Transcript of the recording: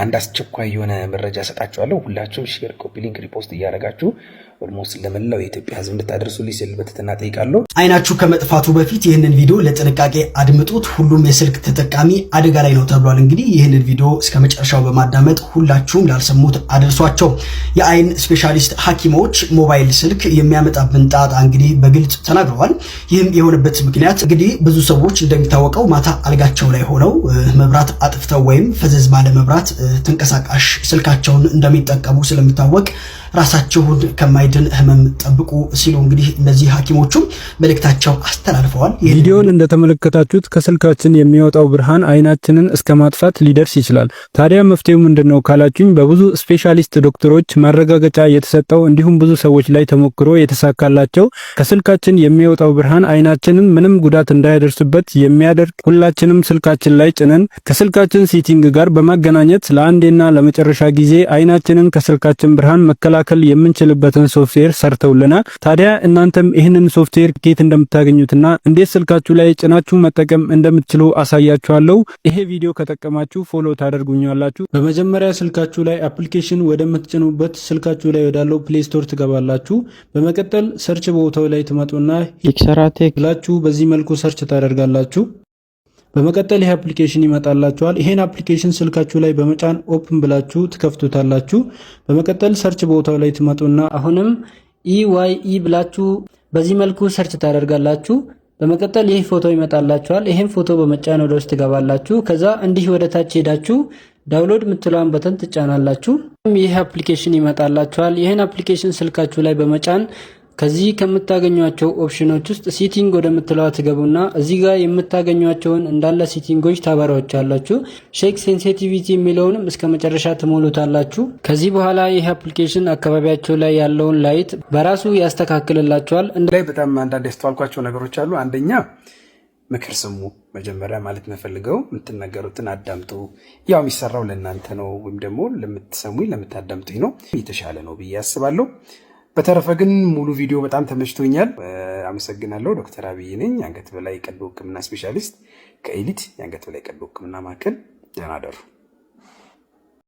አንድ አስቸኳይ የሆነ መረጃ ሰጣችኋለሁ። ሁላችሁም ሼር፣ ኮፒ ሊንክ፣ ሪፖስት እያደረጋችሁ ኦልሞስት ለመላው የኢትዮጵያ ሕዝብ እንድታደርሱልኝ ስል በትህትና ጠይቃለሁ። አይናችሁ ከመጥፋቱ በፊት ይህንን ቪዲዮ ለጥንቃቄ አድምጡት። ሁሉም የስልክ ተጠቃሚ አደጋ ላይ ነው ተብሏል። እንግዲህ ይህንን ቪዲዮ እስከ መጨረሻው በማዳመጥ ሁላችሁም ላልሰሙት አድርሷቸው። የአይን ስፔሻሊስት ሐኪሞች ሞባይል ስልክ የሚያመጣብን ጣጣ እንግዲህ በግልጽ ተናግረዋል። ይህም የሆነበት ምክንያት እንግዲህ ብዙ ሰዎች እንደሚታወቀው ማታ አልጋቸው ላይ ሆነው መብራት አጥፍተው ወይም ፈዘዝ ባለ መብራት ተንቀሳቃሽ ስልካቸውን እንደሚጠቀሙ ስለሚታወቅ ራሳቸውን ከማይድን ህመም ጠብቁ ሲሉ እንግዲህ እነዚህ ሐኪሞቹም መልእክታቸው አስተላልፈዋል። ቪዲዮውን እንደተመለከታችሁት ከስልካችን የሚወጣው ብርሃን አይናችንን እስከ ማጥፋት ሊደርስ ይችላል። ታዲያ መፍትሄው ምንድነው ካላችሁኝ በብዙ ስፔሻሊስት ዶክተሮች ማረጋገጫ የተሰጠው እንዲሁም ብዙ ሰዎች ላይ ተሞክሮ የተሳካላቸው ከስልካችን የሚወጣው ብርሃን አይናችንን ምንም ጉዳት እንዳያደርስበት የሚያደርግ ሁላችንም ስልካችን ላይ ጭነን ከስልካችን ሴቲንግ ጋር በማገናኘት ለአንዴና ለመጨረሻ ጊዜ አይናችንን ከስልካችን ብርሃን መከላከል የምንችልበትን ሶፍትዌር ሰርተውልናል። ታዲያ እናንተም ይህንን ሶፍትዌር ከየት እንደምታገኙትና እንዴት ስልካችሁ ላይ ጭናችሁ መጠቀም እንደምትችሉ አሳያችኋለሁ። ይሄ ቪዲዮ ከጠቀማችሁ ፎሎ ታደርጉኛላችሁ። በመጀመሪያ ስልካችሁ ላይ አፕሊኬሽን ወደምትጭኑበት ስልካችሁ ላይ ወዳለው ፕሌይ ስቶር ትገባላችሁ። በመቀጠል ሰርች ቦታው ላይ ትመጡና ሂክሰራቴክ ብላችሁ በዚህ መልኩ ሰርች ታደርጋላችሁ። በመቀጠል ይሄ አፕሊኬሽን ይመጣላችኋል። ይሄን አፕሊኬሽን ስልካችሁ ላይ በመጫን ኦፕን ብላችሁ ትከፍቱታላችሁ። በመቀጠል ሰርች ቦታው ላይ ትመጡና አሁንም EYE ብላችሁ በዚህ መልኩ ሰርች ታደርጋላችሁ። በመቀጠል ይሄ ፎቶ ይመጣላችኋል። ይሄን ፎቶ በመጫን ወደ ውስጥ ትገባላችሁ። ከዛ እንዲህ ወደ ታች ሄዳችሁ ዳውንሎድ የምትለውን በተን ትጫናላችሁ። ይሄ አፕሊኬሽን ይመጣላችኋል። ይሄን አፕሊኬሽን ስልካችሁ ላይ በመጫን ከዚህ ከምታገኟቸው ኦፕሽኖች ውስጥ ሴቲንግ ወደምትለዋ ትገቡና እዚህ ጋር የምታገኟቸውን እንዳለ ሴቲንጎች ታበራዎቻላችሁ። ሼክ ሴንሲቲቪቲ የሚለውንም እስከ መጨረሻ ትሞሉታላችሁ። ከዚህ በኋላ ይህ አፕሊኬሽን አካባቢያቸው ላይ ያለውን ላይት በራሱ ያስተካክልላችኋል። ላይ በጣም አንዳንድ ያስተዋልኳቸው ነገሮች አሉ። አንደኛ ምክር ስሙ። መጀመሪያ ማለት የምፈልገው የምትነገሩትን አዳምጡ። ያው የሚሰራው ለእናንተ ነው ወይም ደግሞ ለምትሰሙኝ ለምታዳምጡኝ ነው። የተሻለ ነው ብዬ አስባለሁ። በተረፈ ግን ሙሉ ቪዲዮ በጣም ተመችቶኛል። አመሰግናለሁ። ዶክተር አብይ ነኝ፣ የአንገት በላይ ቀዶ ሕክምና ስፔሻሊስት ከኤሊት የአንገት በላይ ቀዶ ሕክምና ማዕከል። ደህና ደሩ።